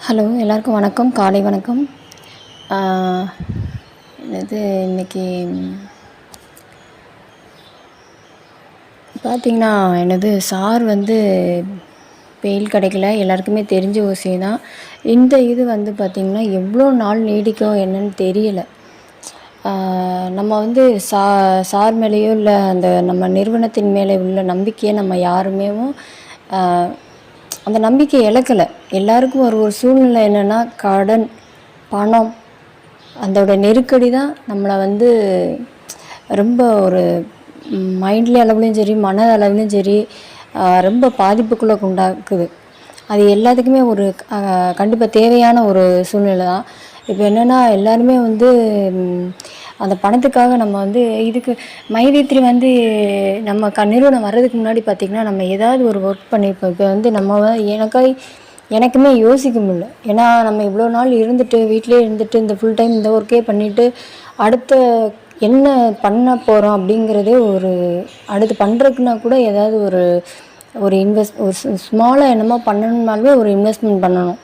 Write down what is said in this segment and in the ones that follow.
Hello எல்லாருக்கும் வணக்கம், காலை வணக்கம். இது இன்றைக்கி பார்த்திங்கன்னா என்னது சார் பெயில் கிடைக்கல. எல்லாருக்குமே தெரிஞ்ச விஷயம் தான். இந்த இது பார்த்திங்கன்னா எவ்வளோ நாள் நீடிக்கும் என்னன்னு தெரியலை. நம்ம சார் மேலேயோ இல்லை அந்த நம்ம நிறுவனத்தின் மேலே உள்ள நம்பிக்கையை நம்ம யாருமே அந்த நம்பிக்கை இழக்கலை. எல்லாருக்கும் ஒரு சூழ்நிலை என்னென்னா, கடன், பணம், அதோட நெருக்கடி தான் நம்மளை ரொம்ப ஒரு மைண்ட்லி அளவுலேயும் சரி, மன அளவுலேயும் சரி, ரொம்ப பாதிப்புக்குள்ளே உண்டாக்குது. அது எல்லாத்துக்குமே ஒரு கண்டிப்பாக தேவையான ஒரு சூழ்நிலை தான். இப்போ என்னென்னா, எல்லாருமே அந்த பணத்துக்காக நம்ம இதுக்கு மைவேத்ரி நம்ம நிறுவனம் வர்றதுக்கு முன்னாடி பார்த்திங்கன்னா, நம்ம ஏதாவது ஒரு ஒர்க் பண்ணியிருப்போம். இப்போ நம்ம எனக்குமே யோசிக்க முடியல. ஏன்னா நம்ம இவ்வளோ நாள் இருந்துட்டு, வீட்டிலே இருந்துட்டு, இந்த ஃபுல் டைம் இந்த ஒர்க்கே பண்ணிவிட்டு, அடுத்த என்ன பண்ண போகிறோம் அப்படிங்கிறதே அடுத்து பண்ணுறதுக்குன்னா கூட ஏதாவது ஒரு ஸ்மாலாக என்னமோ பண்ணணுன்னாலுமே ஒரு இன்வெஸ்ட்மெண்ட் பண்ணணும்.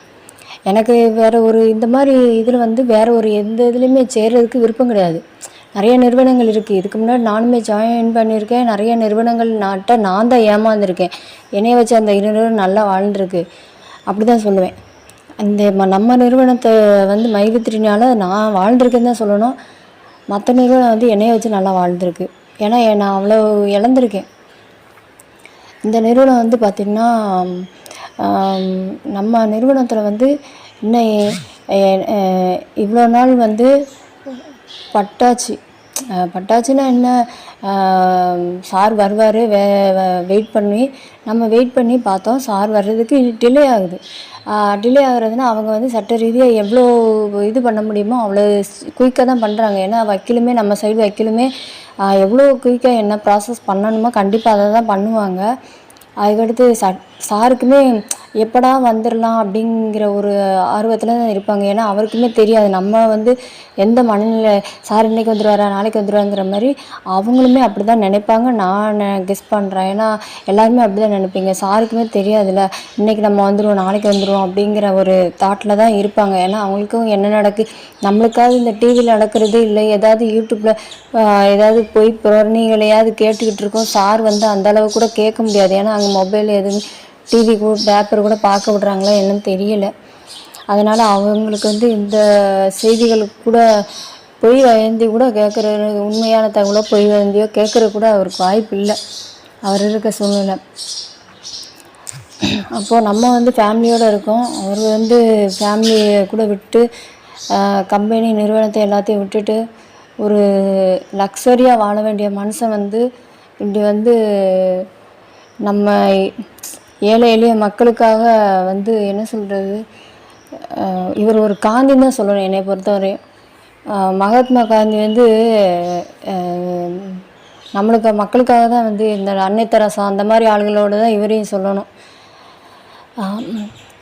எனக்கு வேறு இந்த மாதிரி இதில் வேறு எந்த இதுலேயுமே சேர்கிறதுக்கு விருப்பம் கிடையாது. நிறைய நிறுவனங்கள் இருக்குது. இதுக்கு முன்னாடி நானுமே ஜாயின் பண்ணியிருக்கேன். நிறைய நிறுவனங்கள் நான் தான் ஏமாந்துருக்கேன். என்னைய வச்சு அந்த நிறுவனம் நல்லா வாழ்ந்துருக்கு, அப்படி தான் சொல்லுவேன். நம்ம நிறுவனத்தை மைவித்ரினால் நான் வாழ்ந்திருக்கேன்னு தான் சொல்லணும். மற்ற நிறுவனம் என்னைய வச்சு நல்லா வாழ்ந்துருக்கு. ஏன்னா நான் அவ்வளோ இழந்திருக்கேன். இந்த நிறுவனம் பார்த்திங்கன்னா, நம்ம நிறுவனத்தில் இன்னும் இவ்வளோ நாள் பட்டாச்சுன்னா என்ன, சார் வருவார், வெயிட் பண்ணி பார்த்தோம். சார் வர்றதுக்கு டிலே ஆகுது. டிலே ஆகுறதுன்னா அவங்க சட்ட ரீதியாக எவ்வளோ இது பண்ண முடியுமோ அவ்வளோ குயிக்காக தான் பண்ணுறாங்க. ஏன்னா வக்கீலுமே, நம்ம சைடு வக்கீலுமே எவ்வளோ குயிக்காக என்ன ப்ராசஸ் பண்ணணுமோ கண்டிப்பாக அதை தான் பண்ணுவாங்க. அதுக்கடுத்து சாருக்குமே எப்படா வந்துடலாம் அப்படிங்கிற ஒரு ஆர்வத்தில் தான் இருப்பாங்க. ஏன்னா அவருக்குமே தெரியாது நம்ம எந்த மனநிலை, சார் இன்றைக்கி வந்துடுவாரா நாளைக்கு வந்துடுவாங்கிற மாதிரி அவங்களுமே அப்படி தான் நினைப்பாங்க. நான் கெஸ் பண்ணுறேன். ஏன்னா எல்லாருமே அப்படி தான் நினைப்பீங்க. சாருக்குமே தெரியாதுல்ல, இன்றைக்கி நம்ம வந்துடுவோம் நாளைக்கு வந்துடுவோம் அப்படிங்கிற ஒரு தாட்டில் தான் இருப்பாங்க. ஏன்னா அவங்களுக்கும் என்ன நடக்குது, நம்மளுக்காவது இந்த டிவியில் நடக்கிறது இல்லை, ஏதாவது யூடியூப்பில் ஏதாவது போய் புறணிகளையாவது கேட்டுக்கிட்டு இருக்கோம். சார் அந்தளவு கூட கேட்க முடியாது. ஏன்னா அங்கே மொபைல் எதுவும் டிவி கூட பேப்பர் கூட பார்க்க விட்றாங்களா என்னன்னு தெரியல. அதனால் அவங்களுக்கு இந்த செய்திகளுக்கு கூட பொய் வயந்தி கூட கேட்குற, உண்மையான தகவலோ பொய் வயந்தியோ கேட்குற கூட அவருக்கு வாய்ப்பு இல்லை, அவர் இருக்க சூழ்நிலை. அப்போது நம்ம ஃபேமிலியோடு இருக்கோம். அவர் ஃபேமிலியை கூட விட்டு கம்பெனி நிறுவனத்தை எல்லாத்தையும் விட்டுட்டு ஒரு லக்ஸரியாக வாழ வேண்டிய மனுஷன் இப்படி நம்ம ஏழை எளிய மக்களுக்காக என்ன சொல்கிறது, இவர் ஒரு காந்தின்னு தான் சொல்லணும் என்னை பொறுத்தவரையும். மகாத்மா காந்தி மக்களுக்காக தான் இந்த அன்னை தெரசா அந்த மாதிரி ஆளுகளோடு தான் இவரையும் சொல்லணும்.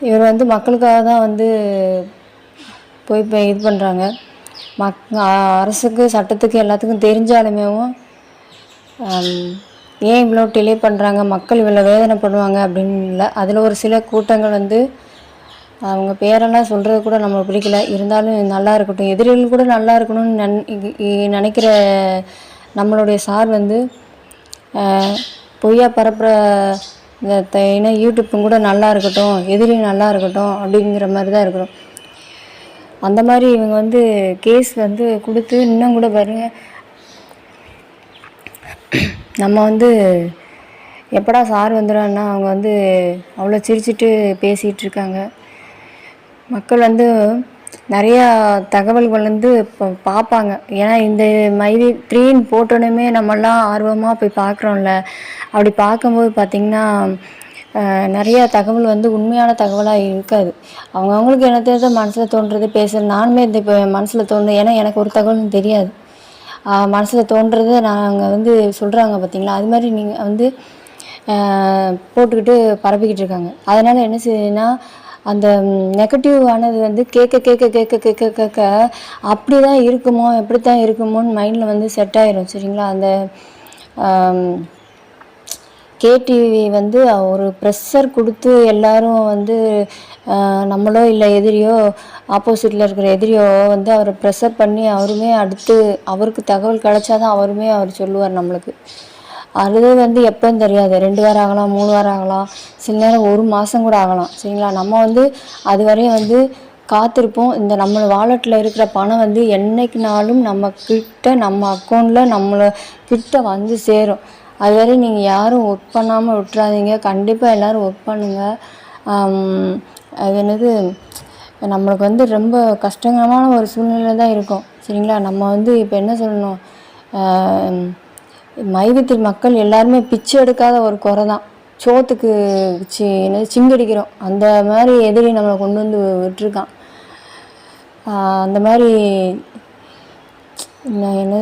இவர் மக்களுக்காக தான் போய் இது பண்ணுறாங்க. அரசுக்கு, சட்டத்துக்கு, எல்லாத்துக்கும் தெரிஞ்சாலுமே ஏன் இவ்வளோ டிலே பண்ணுறாங்க, மக்கள் இவ்வளோ வேதனைப்படுவாங்க அப்படின்னு இல்லை. அதில் ஒரு சில கூட்டங்கள் அவங்க பேரெல்லாம் சொல்கிறது கூட நம்மளுக்கு பிடிக்கல. இருந்தாலும் நல்லா இருக்கட்டும், எதிரிகள் கூட நல்லா இருக்கணும்னு நினைக்கிற நம்மளுடைய சார் பொய்யா பரப்புகிற இந்த யூடியூப்பும் கூட நல்லா இருக்கட்டும், எதிரி நல்லா இருக்கட்டும் அப்படிங்கிற மாதிரி தான் இருக்கணும். அந்த மாதிரி இவங்க கேஸ் கொடுத்து இன்னும் கூட பாருங்க, நம்ம எப்படா சார் வந்துடும்னா அவங்க அவ்வளோ சிரிச்சிட்டு பேசிகிட்டு இருக்காங்க. மக்கள் நிறையா தகவல்கள் இப்போ பார்ப்பாங்க. ஏன்னா இந்த மைவித்ரின்னு போட்டோன்னே நம்மளாம் ஆர்வமாக போய் பார்க்குறோம்ல. அப்படி பார்க்கும்போது பார்த்திங்கன்னா நிறையா தகவல் உண்மையான தகவலாக இருக்காது. அவங்கவுங்களுக்கு என்ன தெரிஞ்ச மனசில் தோன்றுறது பேசுகிறது. நானுமே இப்போ மனசில் தோன்று, ஏன்னா எனக்கு ஒரு தகவலும் தெரியாது, மனசில் தோன்றுறதை நாங்கள் சொல்கிறாங்க பார்த்திங்களா. அது மாதிரி நீங்கள் போட்டுக்கிட்டு பரப்பிக்கிட்டு இருக்காங்க. அதனால் என்ன செய்யுதுன்னா, அந்த நெகட்டிவ் ஆனது கேட்க கேட்க கேட்க கேட்க கேட்க அப்படி தான் இருக்குமோ, எப்படி தான் இருக்குமோன்னு மைண்டில் செட் ஆயிரும். சரிங்களா. அந்த கேடிவி வந்து ஒரு ப்ரெஷர் கொடுத்து எல்லாரும் வந்து நம்மளோ இல்லை எதிரியோ ஆப்போசிட்டில் இருக்கிற எதிரியோ வந்து அவரை ப்ரெஷர் பண்ணி அவருமே அடுத்து அவருக்கு தகவல் கிடைச்சாதான் அவருமே அவர் சொல்லுவார் நம்மளுக்கு. அது வந்து எப்போன்னு தெரியாது, 2 வாரம் ஆகலாம், 3 வாரம் ஆகலாம், சில நேரம் 1 மாதம் கூட ஆகலாம். சரிங்களா? நம்ம வந்து அது வரையும் வந்து காத்திருப்போம். இந்த நம்ம வாலெட்டில் இருக்கிற பணம் வந்து என்னைக்குனாலும் நம்ம கிட்ட நம்ம அக்கௌண்ட்டில் நம்மளை கிட்ட வந்து சேரும். அதுவரை நீங்கள் யாரும் ஒர்க் பண்ணாமல் விட்டுறாதீங்க. கண்டிப்பாக எல்லோரும் ஒர்க் பண்ணுங்கள். அது என்னது, நம்மளுக்கு வந்து ரொம்ப கஷ்டகரமான ஒரு சூழ்நிலை தான் இருக்கும். சரிங்களா? நம்ம வந்து இப்போ என்ன சொல்லணும், மையத்தில் மக்கள் எல்லாருமே பிச்சை எடுக்காத ஒரு குறை தான், சோத்துக்கு என்னது சிங்கடிக்கிறோம். அந்த மாதிரி எதிரி நம்மளை கொண்டு வந்து விட்டுருக்கான். அந்த மாதிரி என்ன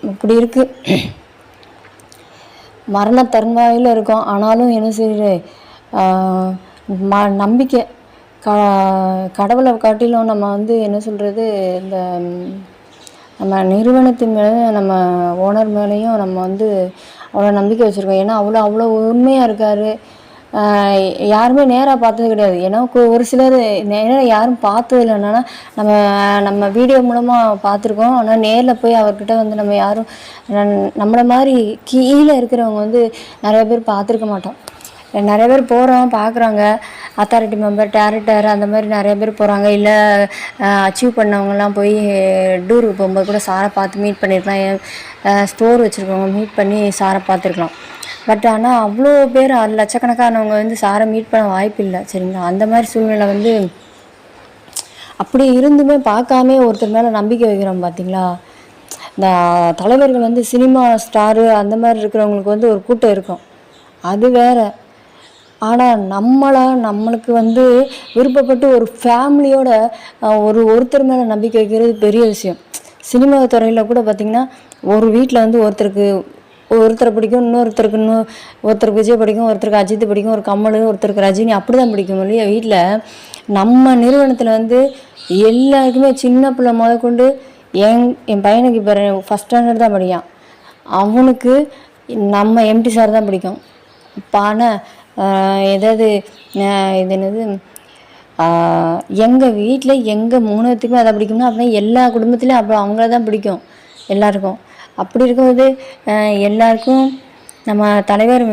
இப்படி இருக்குது. மரண தருவாயில் இருக்கோம். ஆனாலும் என்ன செய்யுது, நம்பிக்கை கடவுளை காட்டிலும் நம்ம வந்து என்ன சொல்கிறது, இந்த நம்ம நிறுவனத்தின் மேலே நம்ம ஓனர் மேலேயும் நம்ம வந்து அவ்வளோ நம்பிக்கை வச்சுருக்கோம். ஏன்னா அவ்வளோ உண்மையாக இருக்கார். யாருமே நேராக பார்த்தது கிடையாது. ஏன்னா ஒரு சிலர் நேராக யாரும் பார்த்தது இல்லை. என்னென்னா நம்ம வீடியோ மூலமாக பார்த்துருக்கோம். ஆனால் நேரில் போய் அவர்கிட்ட வந்து நம்ம யாரும் நம்மளை மாதிரி கீழே இருக்கிறவங்க வந்து நிறைய பேர் பார்த்துருக்க மாட்டோம். நிறைய பேர் போகிறோம், பார்க்குறாங்க, அத்தாரிட்டி மெம்பர், டேரக்டர் அந்த மாதிரி நிறைய பேர் போகிறாங்க. இல்லை அச்சீவ் பண்ணவங்கலாம் போய் டூருக்கு போகும்போது கூட சாரை பார்த்து மீட் பண்ணியிருக்கலாம். ஸ்டோர் வச்சுருக்கவங்க மீட் பண்ணி சாரை பார்த்துருக்கலாம். பட் ஆனால் அவ்வளோ பேர் லட்சக்கணக்கானவங்க வந்து சாரை மீட் பண்ண வாய்ப்பு இல்லை. சரிங்களா? அந்த மாதிரி சூழ்நிலை வந்து அப்படி இருந்துமே பார்க்காமே ஒருத்தர் மேலே நம்பிக்கை வைக்கிறோம். பார்த்தீங்களா? இந்த தலைவர்கள் வந்து சினிமா ஸ்டாரு அந்த மாதிரி இருக்கிறவங்களுக்கு வந்து ஒரு கூட்டம் இருக்கும், அது வேற. ஆனால் நம்மளுக்கு வந்து விருப்பப்பட்டு ஒரு ஃபேமிலியோட ஒருத்தர் மேலே நம்பிக்கை வைக்கிறது பெரிய விஷயம். சினிமா துறையில் கூட பார்த்திங்கன்னா, ஒரு வீட்டில் வந்து ஒருத்தரை பிடிக்கும், ஒருத்தருக்கு விஜய் பிடிக்கும், ஒருத்தருக்கு அஜித் பிடிக்கும், ஒரு கமல், ஒருத்தருக்கு ரஜினி, அப்படி தான் பிடிக்கும் இல்லையா? வீட்டில் நம்ம நிறுவனத்தில் வந்து எல்லாருக்குமே சின்ன பிள்ளை முதற்கொண்டு என் பையனுக்கு இப்போ 1st ஸ்டாண்டர்ட் தான் படிக்கான், அவனுக்கு நம்ம எம்டி சார் தான் பிடிக்கும். ஆனால் ஏதாவது இது என்னது, எங்கள் வீட்டில் எங்கள் 3 பேத்துக்குமே அதை பிடிக்கும்னா அப்படின்னா எல்லா குடும்பத்துலேயும் அப்புறம் அவங்கள தான் பிடிக்கும் எல்லாருக்கும். அப்படி இருக்கும்போது எல்லாருக்கும் நம்ம தலைவர்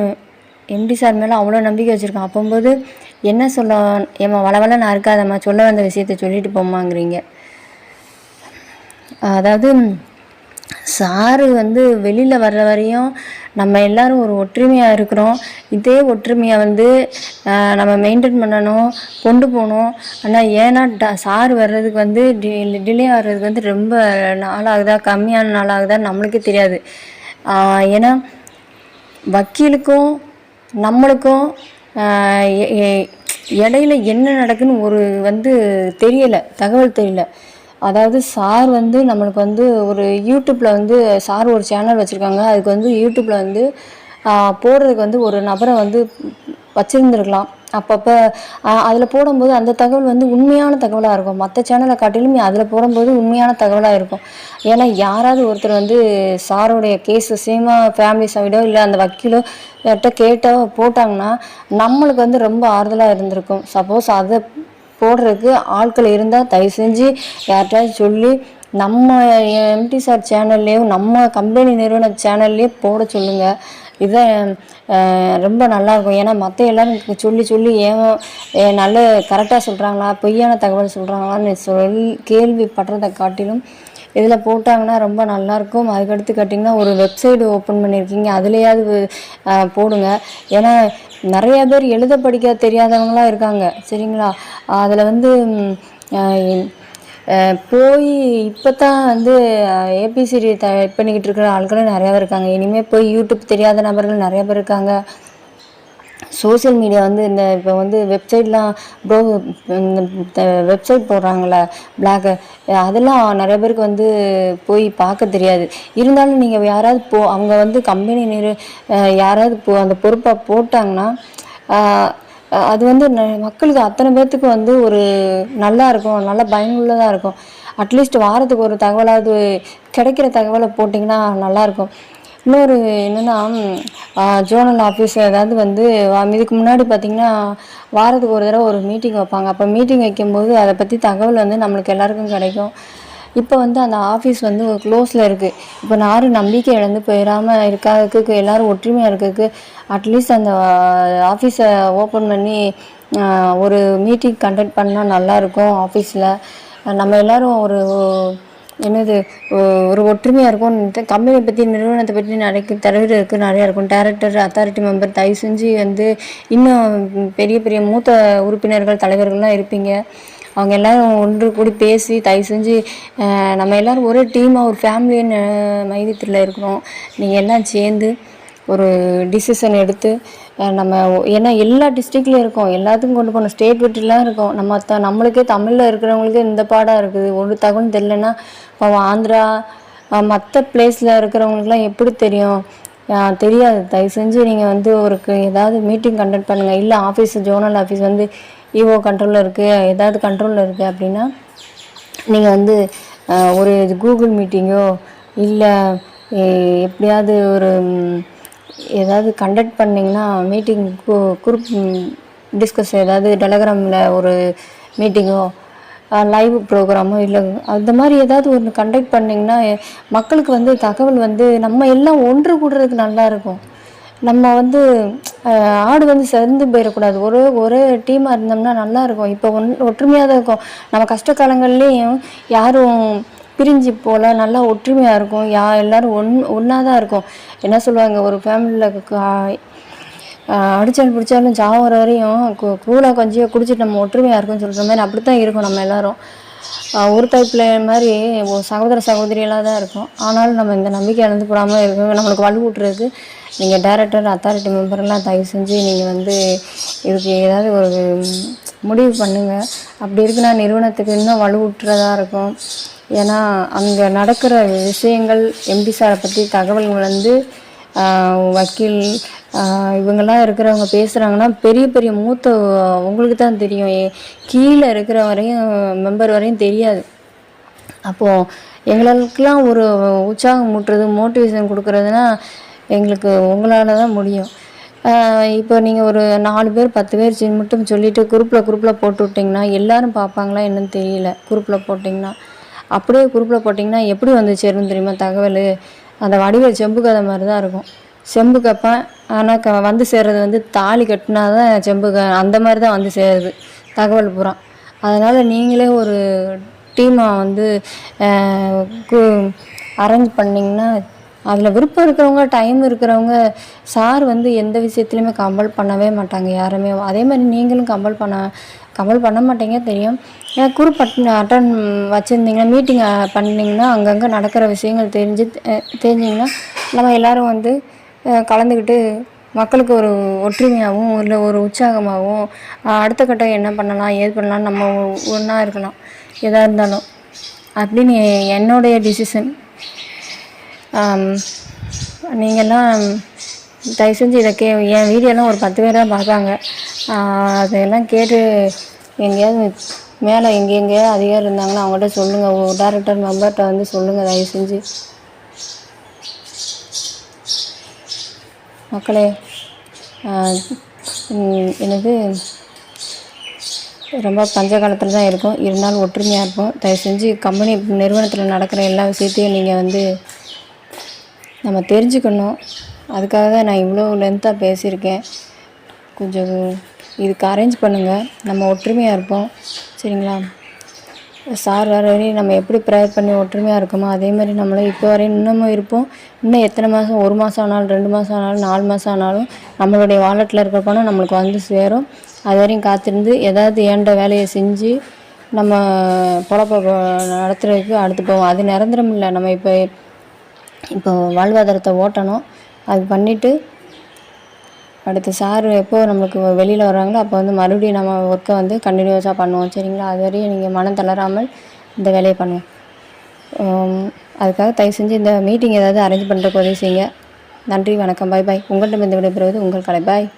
எம்டி சார் மேலே அவ்வளோ நம்பிக்கை வச்சுருக்கோம். அப்போம்போது என்ன சொல்ல, வளவள நான் இருக்காதம்மா, சொல்ல வந்த விஷயத்தை சொல்லிட்டு போமாங்கிறீங்க. அதாவது சாரு வந்து வெளியில் வர்ற வரையும் நம்ம எல்லோரும் ஒரு ஒற்றுமையாக இருக்கிறோம். இதே ஒற்றுமையை வந்து நம்ம மெயின்டைன் பண்ணணும், கொண்டு போகணும். ஆனால் ஏன்னா சாரு வர்றதுக்கு வந்து டிலே ஆகிறதுக்கு வந்து ரொம்ப நாளாகுதா, கம்மியான நாளாகுதா நம்மளுக்கே தெரியாது. ஏன்னா வக்கீலுக்கும் நம்மளுக்கும் இடையில என்ன நடக்குன்னு ஒரு வந்து தெரியலை, தகவல் தெரியல. அதாவது சார் வந்து நம்மளுக்கு வந்து ஒரு யூடியூப்பில் வந்து சார் ஒரு சேனல் வச்சுருக்காங்க. அதுக்கு வந்து யூடியூப்பில் வந்து போடுறதுக்கு வந்து ஒரு நபரை வந்து வச்சுருந்துருக்கலாம். அப்பப்போ அதில் போடும்போது அந்த தகவல் வந்து உண்மையான தகவலாக இருக்கும். மற்ற சேனலை காட்டிலும் அதில் போடும்போது உண்மையான தகவலாக இருக்கும். ஏன்னா யாராவது ஒருத்தர் வந்து சாரோடைய கேஸ் விஷயமா ஃபேமிலி சைடோ இல்லை அந்த வக்கீலோ யார்கிட்ட கேட்டோ போட்டாங்கன்னா நம்மளுக்கு வந்து ரொம்ப ஆறுதலாக இருந்திருக்கும். சப்போஸ் அதை போடுறதுக்கு ஆட்கள் இருந்தால் தயவு செஞ்சு யார்கிட்டாவது சொல்லி நம்ம எம்டி சார் சேனல்லையும் நம்ம கம்பெனி நிறுவன சேனல்லையே போட சொல்லுங்கள். இதான் ரொம்ப நல்லாயிருக்கும். ஏன்னா மற்ற எல்லோரும் சொல்லி நல்ல கரெக்டாக சொல்கிறாங்களா, பொய்யான தகவல் சொல்கிறாங்களான்னு கேள்விப்படுறதை காட்டிலும் இதில் போட்டாங்கன்னா ரொம்ப நல்லாயிருக்கும். அதுக்கடுத்து கேட்டிங்கன்னா ஒரு வெப்சைடு ஓப்பன் பண்ணியிருக்கீங்க, அதுலேயாவது போடுங்க. ஏன்னா நிறையா பேர் எழுத படிக்க தெரியாதவங்களாம் இருக்காங்க. சரிங்களா? அதில் வந்து போய் இப்போ தான் வந்து ஏபிசிடி டைப் பண்ணிக்கிட்டு இருக்கிற ஆட்களும் நிறையா பேர் இருக்காங்க. இனிமேல் போய் யூடியூப் தெரியாத நபர்கள் நிறையா பேர் இருக்காங்க. சோசியல் மீடியா வந்து இப்போ வந்து வெப்சைட்லாம் இந்த வெப்சைட் போடுறாங்கள பிளாக், அதெல்லாம் நிறைய பேருக்கு வந்து போய் பார்க்க தெரியாது. இருந்தாலும் நீங்கள் யாராவது அவங்க வந்து கம்பெனி யாராவது அந்த பொறுப்பாக போட்டாங்கன்னா அது வந்து மக்களுக்கு அத்தனை பேர்த்துக்கு வந்து ஒரு நல்லா இருக்கும், நல்லா பயனுள்ளதாக இருக்கும். அட்லீஸ்ட் வாரத்துக்கு ஒரு தகவலாவது கிடைக்கிற தகவலை போட்டிங்கன்னா நல்லாயிருக்கும். இன்னொரு என்னென்னா, ஜோனல் ஆஃபீஸ் ஏதாவது வந்து இதுக்கு முன்னாடி பார்த்திங்கன்னா வாரத்துக்கு ஒரு தடவை ஒரு மீட்டிங் வைப்பாங்க. அப்போ மீட்டிங் வைக்கும்போது அதை பற்றி தகவல் வந்து நம்மளுக்கு எல்லாருக்கும் கிடைக்கும். இப்போ வந்து அந்த ஆஃபீஸ் வந்து ஒரு க்ளோஸில் இருக்குது. இப்போ யாரும் நம்பிக்கை இழந்து போயிடாமல் இருக்கிறதுக்கு, எல்லோரும் ஒற்றுமையாக இருக்கிறதுக்கு அட்லீஸ்ட் அந்த ஆஃபீஸை ஓப்பன் பண்ணி ஒரு மீட்டிங் கண்டக்ட் பண்ணால் நல்லாயிருக்கும். ஆஃபீஸில் நம்ம எல்லோரும் ஒரு என்னது ஒரு ஒற்றுமையாக இருக்கும்னு கம்பெனியை பற்றி, நிறுவனத்தை பற்றி நிறைய தலைவர் இருக்குது, நிறையா இருக்கும். டைரக்டர், அத்தாரிட்டி மெம்பர், தயவு செஞ்சு வந்து இன்னும் பெரிய பெரிய மூத்த உறுப்பினர்கள், தலைவர்கள்லாம் இருப்பீங்க. அவங்க எல்லோரும் ஒன்று கூடி பேசி தயவு செஞ்சு நம்ம எல்லோரும் ஒரே டீமாக ஒரு ஃபேமிலின்னு மையத்தில் இருக்கிறோம். நீங்கள் எல்லாம் சேர்ந்து ஒரு டிசிஷன் எடுத்து நம்ம ஏன்னா எல்லா டிஸ்ட்ரிக்ட்லேயும் இருக்கோம், எல்லாத்துக்கும் கொண்டு போகணும். ஸ்டேட் விட்டுலாம் இருக்கோம். நம்மளுக்கே தமிழில் இருக்கிறவங்களுக்கே இந்த பாடம் இருக்குது. ஒரு தகவல் தெரியலன்னா இப்போ ஆந்திரா மற்ற பிளேஸில் இருக்கிறவங்களுக்குலாம் எப்படி தெரியும்? தெரியாது. தயவு செஞ்சு நீங்கள் வந்து ஒரு ஏதாவது மீட்டிங் கண்டக்ட் பண்ணுங்கள். இல்லை ஆஃபீஸ், ஜோனல் ஆஃபீஸ் வந்து இஓ கண்ட்ரோலில் இருக்குது, ஏதாவது கண்ட்ரோலில் இருக்குது அப்படின்னா நீங்கள் வந்து ஒரு கூகுள் மீட்டிங்கோ இல்லை எப்படியாவது ஒரு ஏதாவது கண்டக்ட் பண்ணிங்கன்னா மீட்டிங் குரூப் டிஸ்கஸ் ஏதாவது டெலகிராமில் ஒரு மீட்டிங்கோ லைவ் ப்ரோக்ராமோ இல்லை அந்த மாதிரி ஏதாவது ஒன்று கண்டக்ட் பண்ணிங்கன்னா மக்களுக்கு வந்து தகவல் வந்து நம்ம எல்லாம் ஒன்று கூடுறதுக்கு நல்லாயிருக்கும். நம்ம வந்து ஆடு வந்து சேர்ந்து போயிடக்கூடாது. ஒரே டீமாக இருந்தோம்னா நல்லாயிருக்கும். இப்போ ஒற்றுமையாக தான் இருக்கும். நம்ம கஷ்ட காலங்கள்லேயும் யாரும் பிரிஞ்சு போல் நல்லா ஒற்றுமையாக இருக்கும். எல்லோரும் ஒன்றா தான் இருக்கும். என்ன சொல்லுவாங்க, ஒரு ஃபேமிலியில் அடித்தாலும் பிடிச்சாலும் சாவர வரையும் கூழாக கொஞ்சம் குடிச்சிட்டு நம்ம ஒற்றுமையாக இருக்கும்னு சொல்கிற மாதிரி அப்படி தான் இருக்கும். நம்ம எல்லோரும் ஒரு டைப்பில் மாதிரி சகோதர சகோதரியெல்லாம் தான் இருக்கும். ஆனாலும் நம்ம இந்த நம்பிக்கை இழந்து போடாமல் இருக்க நம்மளுக்கு வலுவூட்டுறதுக்கு நீங்கள் டைரக்டர், அத்தாரிட்டி மெம்பர்லாம் தயவு செஞ்சு நீங்கள் வந்து இதுக்கு ஏதாவது ஒரு முடிவு பண்ணுங்கள். அப்படி இருக்குன்னா நிறுவனத்துக்கு இன்னும் வலுவூட்டுறதா இருக்கும். ஏன்னா அங்கே நடக்கிற விஷயங்கள் எம்பி சாரை பற்றி தகவல்கள் வந்து வக்கீல் இவங்கெல்லாம் இருக்கிறவங்க பேசுகிறாங்கன்னா பெரிய பெரிய மூத்த உங்களுக்கு தான் தெரியும். கீழே இருக்கிற வரையும் மெம்பர் வரையும் தெரியாது. அப்போது எங்களுக்கெல்லாம் ஒரு உற்சாகம் மூட்டுறது, மோட்டிவேஷன் கொடுக்குறதுனா எங்களுக்கு உங்களால் தான் முடியும். இப்போ நீங்கள் ஒரு 4 பேர் 10 பேர் மட்டும் சொல்லிவிட்டு குரூப்பில் போட்டு விட்டிங்கன்னா எல்லோரும் பார்ப்பாங்களா என்னன்னு தெரியல. குரூப்பில் போட்டிங்கன்னா அப்படியே குரூப்பில் போட்டிங்கன்னா எப்படி வந்து சேரும் தெரியுமா தகவல்? அந்த வடிவேல் செம்பு கதை மாதிரி தான் இருக்கும். செம்பு கப்பேன், ஆனால் வந்து சேர்றது வந்து தாலி கட்டினா தான் செம்பு அந்த மாதிரி தான் வந்து சேருது தகவல் பூரா. அதனால் நீங்களே ஒரு டீமாக வந்து அரேஞ்ச் பண்ணிங்கன்னா அதில் விருப்பம் இருக்கிறவங்க, டைம் இருக்கிறவங்க, சார் வந்து எந்த விஷயத்துலையுமே கம்பல் பண்ணவே மாட்டாங்க யாருமே. அதே மாதிரி நீங்களும் கம்பல் பண்ண மாட்டீங்க தெரியும். ஏன்னா குரூப் அட்டன் வச்சுருந்தீங்கன்னா, மீட்டிங் பண்ணிங்கன்னா அங்கங்கே நடக்கிற விஷயங்கள் தெரிஞ்சிங்கன்னா நம்ம எல்லோரும் வந்து கலந்துக்கிட்டு மக்களுக்கு ஒரு ஒற்றுமையாகவும் இல்லை ஒரு உற்சாகமாகவும் அடுத்த கட்டம் என்ன பண்ணலாம், ஏது பண்ணலாம், நம்ம ஒன்றா இருக்கலாம் எதாக இருந்தாலும் அப்படின்னு என்னுடைய டிசிஷன். நீங்கள்லாம் தயவு செஞ்சு இதை என் வீடியோலாம் ஒரு 10 பேர் தான் பார்ப்பாங்க. அதையெல்லாம் கேட்டு எங்கேயாவது மேலே எங்கேயாவது அதிகாரம் இருந்தாங்கன்னா அவங்கள்ட்ட சொல்லுங்கள். ஒரு டைரக்டர் மெம்பர்கிட்ட வந்து சொல்லுங்கள் தயவு செஞ்சு. மக்களே, எனக்கு ரொம்ப பஞ்ச காலத்தில் தான் இருக்கும், இருந்தாலும் ஒற்றுமையாக இருப்போம். தயவு செஞ்சு கம்பெனி நிறுவனத்தில் நடக்கிற எல்லா விஷயத்தையும் நீங்கள் வந்து நம்ம தெரிஞ்சுக்கணும். அதுக்காக தான் நான் இவ்வளோ லென்த்தாக பேசியிருக்கேன். கொஞ்சம் இதுக்கு அரேஞ்ச் பண்ணுங்கள். நம்ம ஒற்றுமையாக இருப்போம், சரிங்களா? சார் வர வரையும் நம்ம எப்படி ப்ரேயர் பண்ணி ஒற்றுமையாக இருக்கோமோ அதே மாதிரி நம்மளும் இப்போ வரையும் இன்னமும் இருப்போம். இன்னும் எத்தனை மாதம், 1 மாதம் ஆனாலும் 2 மாதம் ஆனாலும் 4 மாதம் ஆனாலும் நம்மளுடைய வாலெட்டில் இருக்கிற பணம் நம்மளுக்கு வந்து சேரும். அது வரையும் காத்திருந்து ஏதாவது ஏண்ட வேலையை செஞ்சு நம்ம பொழப்ப நடத்துறதுக்கு அடுத்து போவோம். அது நிரந்தரம் இல்லை. நம்ம இப்போ வாழ்வாதாரத்தை ஓட்டணும். அது பண்ணிவிட்டு அடுத்து சார் எப்போ நம்மளுக்கு வெளியில் வர்றாங்களோ அப்போ வந்து மறுபடியும் நம்ம ஒர்க்கை வந்து கண்டினியூஸாக பண்ணுவோம், சரிங்களா? அது வரையும் நீங்கள் மனம் தளராமல் இந்த வேலையை பண்ணுவோம். அதுக்காக தயவு செஞ்சு இந்த மீட்டிங் ஏதாவது அரேஞ்ச் பண்ணுறதுக்கு உதவி செய்யுங்க. நன்றி, வணக்கம், பாய் பாய். உங்கள்கிட்ட இந்த விடைபெறுவது உங்கள் கலை. பாய்.